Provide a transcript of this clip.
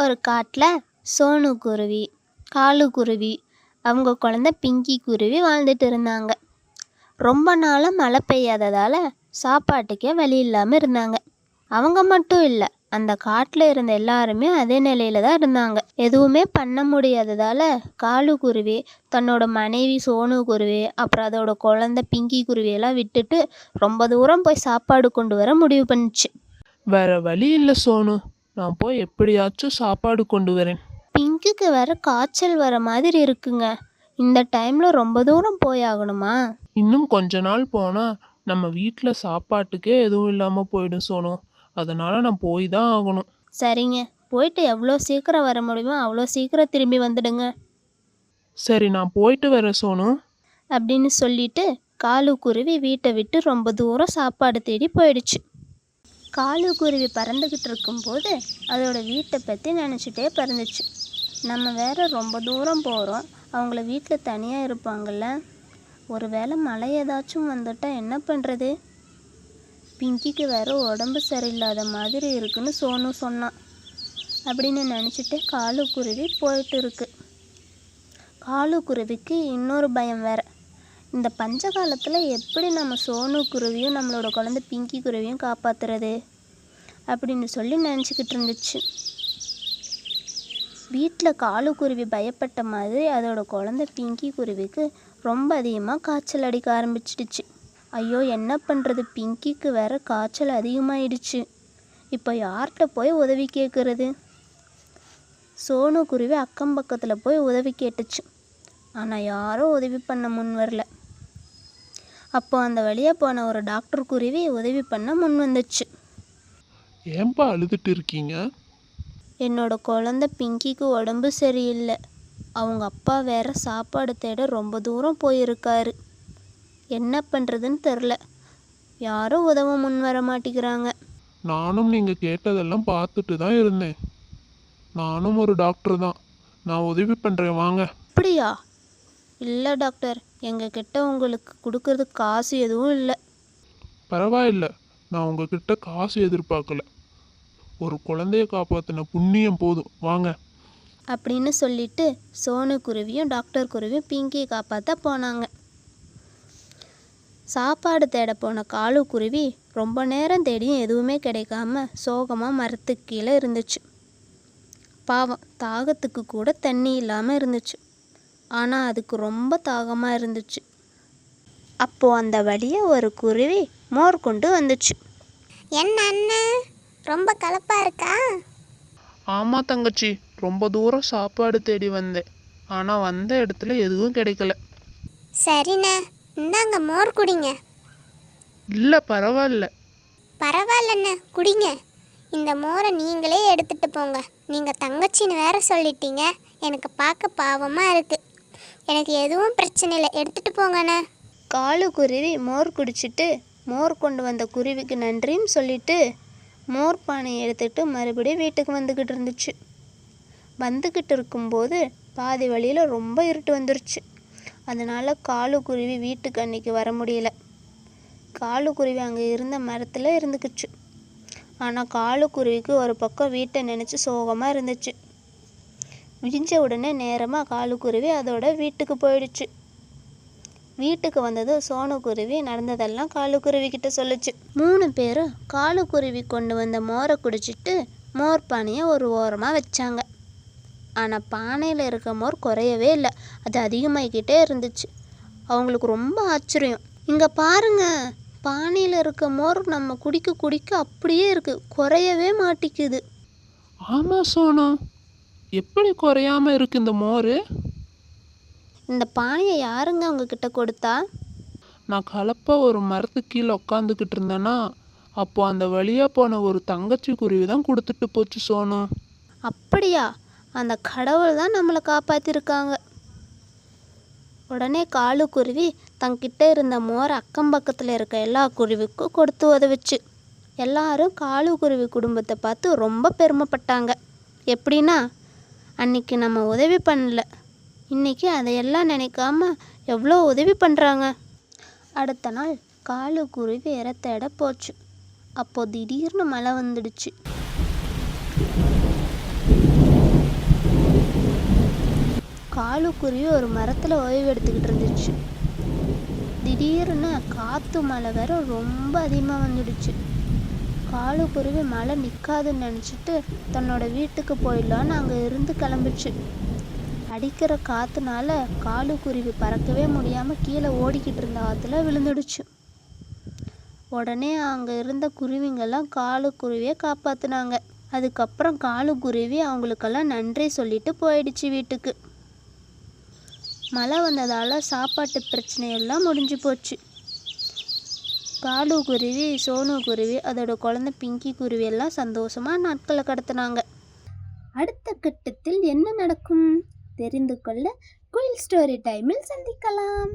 ஒரு காட்டில் சோனு குருவி, காலு குருவி, அவங்க குழந்த பிங்கி குருவி வாழ்ந்துட்டு இருந்தாங்க. ரொம்ப நாளாக மழை பெய்யாததால் சாப்பாட்டுக்கே வழி இல்லாமல் இருந்தாங்க. அவங்க மட்டும் இல்லை, அந்த காட்டில் இருந்த எல்லாருமே அதே நிலையில தான் இருந்தாங்க. எதுவுமே பண்ண முடியாததால் காலு குருவி தன்னோட மனைவி சோனு குருவி அப்புறம் அதோட குழந்த பிங்கி குருவியெல்லாம் விட்டுட்டு ரொம்ப தூரம் போய் சாப்பாடு கொண்டு வர முடிவு பண்ணுச்சு. வேற வழி இல்லை சோனு, நான் போய் எப்படியாச்சும் சாப்பாடு கொண்டு வரேன். பிங்கிக்கு வேற காய்ச்சல் வர மாதிரி இருக்குங்க. இந்த டைம்ல ரொம்ப தூரம் போய் ஆகணுமா? இன்னும் கொஞ்ச நாள் போனா நம்ம வீட்டில் சாப்பாட்டுக்கே எதுவும் இல்லாமல் போயிடும் சோனு. அதனால நான் போய் தான் ஆகணும். சரிங்க, போயிட்டு எவ்வளோ சீக்கிரம் வர முடியுமோ அவ்வளோ சீக்கிரம் திரும்பி வந்துடுங்க சரி, நான் போயிட்டு வரேன் சோனு. அப்படின்னு சொல்லிட்டு காலு குருவி வீட்டை விட்டு ரொம்ப தூரம் சாப்பாடு தேடி போயிடுச்சு. காலு குருவி பறந்துக்கிட்டு இருக்கும்போது அதோட வீட்டை பற்றி நினச்சிட்டே பறந்துச்சு. நம்ம வேற ரொம்ப தூரம் போகிறோம், அவங்கள வீட்டில் தனியாக இருப்பாங்கள்ல, ஒரு வேளை மழை ஏதாச்சும் வந்துட்டால் என்ன பண்ணுறது? பிங்கிக்கு வேற உடம்பு சரியில்லாத மாதிரி இருக்குன்னு சோனு சொன்னான். அப்படின்னு நினச்சிட்டு காலு குருவி போயிட்டு இருக்கு. காலு குருவிக்கு இன்னொரு பயம் வேற. இந்த பஞ்ச காலத்தில் எப்படி நம்ம சோனு குருவியும் நம்மளோட குழந்தை பிங்கி குருவியும் காப்பாற்றுறது அப்படின்னு சொல்லி நினச்சிக்கிட்டு இருந்துச்சு. வீட்டில் காலு குருவி பயப்பட்ட மாதிரி அதோட குழந்தை பிங்கி குருவிக்கு ரொம்ப அதிகமாக காய்ச்சல் அடிக்க ஆரம்பிச்சிடுச்சு. ஐயோ, என்ன பண்ணுறது? பிங்கிக்கு வேற காய்ச்சல் அதிகமாகிடுச்சு. இப்போ யார்கிட்ட போய் உதவி கேட்குறது? சோனு குருவி அக்கம் பக்கத்தில் போய் உதவி கேட்டுச்சு. ஆனால் யாரும் உதவி பண்ண முன் வரல. அப்போ அந்த வழியாக போன ஒரு டாக்டர் குருவி உதவி பண்ண முன் வந்துச்சு. ஏன்பா அழுதுட்டு இருக்கீங்க? என்னோட குழந்தை பிங்கிக்கு உடம்பு சரியில்லை, அவங்க அப்பா வேற சாப்பாடு தேட ரொம்ப தூரம் போயிருக்காரு. என்ன பண்ணுறதுன்னு தெரில, யாரும் உதவ முன் வர மாட்டேங்கிறாங்க. நானும் நீங்கள் கேட்டதெல்லாம் பார்த்துட்டு தான் இருந்தேன். நானும் ஒரு டாக்டர் தான், நான் உதவி பண்ணுறேன் வாங்க. அப்படியா? இல்லை டாக்டர், எங்ககிட்ட உங்களுக்கு கொடுக்கறதுக்கு காசு எதுவும் இல்லை. பரவாயில்ல, நான் உங்ககிட்ட காசு எதிர்பார்க்கல. ஒரு குழந்தைய காப்பாற்றின புண்ணியம் போதும், வாங்க அப்படின்னு சொல்லிட்டு சோனு குருவியும் டாக்டர் குருவியும் பிங்கியை காப்பாற்ற போனாங்க. சாப்பாடு தேட போன காலு குருவி ரொம்ப நேரம் தேடியும் எதுவுமே கிடைக்காம சோகமாக மரத்துக்கு கீழே இருந்துச்சு. பாவம், தாகத்துக்கு கூட தண்ணி இல்லாமல் இருந்துச்சு. ஆனால் அதுக்கு ரொம்ப தாகமாக இருந்துச்சு. அப்போது அந்த வழியை ஒரு குருவி மோர் கொண்டு வந்துச்சு. என்ன அண்ணன், ரொம்ப கலப்பாக இருக்கா? ஆமாம் தங்கச்சி, ரொம்ப தூரம் சாப்பாடு தேடி வந்தேன், ஆனால் வந்த இடத்துல எதுவும் கிடைக்கல. சரிண்ணே, இந்தாங்க மோர் குடிங்க. இல்லை பரவாயில்ல. பரவாயில்லண்ணே, குடிங்க. இந்த மோரை நீங்களே எடுத்துகிட்டு போங்க. நீங்கள் தங்கச்சின்னு வேற சொல்லிட்டீங்க, எனக்கு பார்க்க பாவமாக இருக்குது. எனக்கு எதுவும் பிரச்சனை இல்லை, எடுத்துகிட்டு போங்கண்ணே. காலு குருவி மோர் குடிச்சிட்டு மோர் கொண்டு வந்த குருவிக்கு நன்றின்னு சொல்லிட்டு மோர் பானையை எடுத்துகிட்டு மறுபடியும் வீட்டுக்கு வந்துக்கிட்டு இருந்துச்சு. வந்துக்கிட்டு இருக்கும்போது பாதி வழியில் ரொம்ப இருட்டு வந்துருச்சு. அதனால் காலு குருவி வீட்டுக்கு அன்னைக்கு வர முடியல. காலு குருவி அங்கே இருந்த மரத்தில் இருந்துக்குச்சு. ஆனால் காலு குருவிக்கு ஒரு பக்கம் வீட்டை நினச்சி சோகமாக இருந்துச்சு. விடிஞ்ச உடனே நேரமாக காலு குருவி அதோட வீட்டுக்கு போயிடுச்சு. வீட்டுக்கு வந்தது சோனு குருவி நடந்ததெல்லாம் காலு குருவி கிட்ட சொல்லுச்சு. 3 பேரும் காலு குருவி கொண்டு வந்த மோரை குடிச்சிட்டு மோர் பானையை ஒரு ஓரமாக வச்சாங்க. ஆனால் பானையில் இருக்க மோர் குறையவே இல்லை, அது அதிகமாகிக்கிட்டே இருந்துச்சு. அவங்களுக்கு ரொம்ப ஆச்சரியம். இங்கே பாருங்க, பானையில் இருக்க மோர் நம்ம குடிக்க குடிக்க அப்படியே இருக்குது, குறையவே மாட்டிக்குது. ஆமாம் சோனு, எப்படி குறையாம இருக்கு இந்த மோர்? இந்த பானையை யாருங்க உங்ககிட்ட கொடுத்தா? நான் கலப்பாக ஒரு மரத்துக்கு கீழே உட்காந்துக்கிட்டு இருந்தேன்னா அப்போ அந்த வழியாக போன ஒரு தங்கச்சி குருவி தான் கொடுத்துட்டு போச்சு சோனு. அப்படியா? அந்த கடவுள் தான் நம்மளை காப்பாற்றிருக்காங்க. உடனே காலு குருவி தங்கிட்ட இருந்த மோரை அக்கம் பக்கத்தில் இருக்க எல்லா குருவிக்கும் கொடுத்து உதவுச்சு. எல்லாரும் காலு குருவி குடும்பத்தை பார்த்து ரொம்ப பெருமைப்பட்டாங்க. எப்படின்னா, அன்னைக்கு நம்ம உதவி பண்ணல, இன்றைக்கி அதையெல்லாம் நினைக்காம எவ்வளோ உதவி பண்ணுறாங்க. அடுத்த நாள் காலு குருவி இரை தேட போச்சு. அப்போது திடீர்னு மழை வந்துடுச்சு. காலுக்குருவி ஒரு மரத்தில் ஓய்வு எடுத்துக்கிட்டு இருந்துச்சு. திடீர்னு காற்று மழை வேற ரொம்ப அதிகமாக வந்துடுச்சு. காலுக்குருவி மழை நிற்காதுன்னு நினச்சிட்டு தன்னோட வீட்டுக்கு போயிடலான்னு அங்கே இருந்து கிளம்பிச்சு. அடிக்கிற காற்றுனால காலுக்குருவி பறக்கவே முடியாமல் கீழே ஓடிக்கிட்டு இருந்த ஆற்றுல விழுந்துடுச்சு. உடனே அங்கே இருந்த குருவிங்கெல்லாம் காலுக்குருவியை காப்பாற்றினாங்க. அதுக்கப்புறம் காலுக்குருவி அவங்களுக்கெல்லாம் நன்றி சொல்லிட்டு போயிடுச்சு வீட்டுக்கு. மழை வந்ததால் சாப்பாட்டு பிரச்சனையெல்லாம் முடிஞ்சு போச்சு. காலுக்குருவி, சோனு குருவி, அதோட குழந்தை பிங்கி குருவி எல்லாம் சந்தோஷமாக நாட்களை கடத்தினாங்க. அடுத்த கட்டத்தில் என்ன நடக்கும் தெரிந்து கொள்ள குயில் ஸ்டோரி டைமில் சந்திக்கலாம்.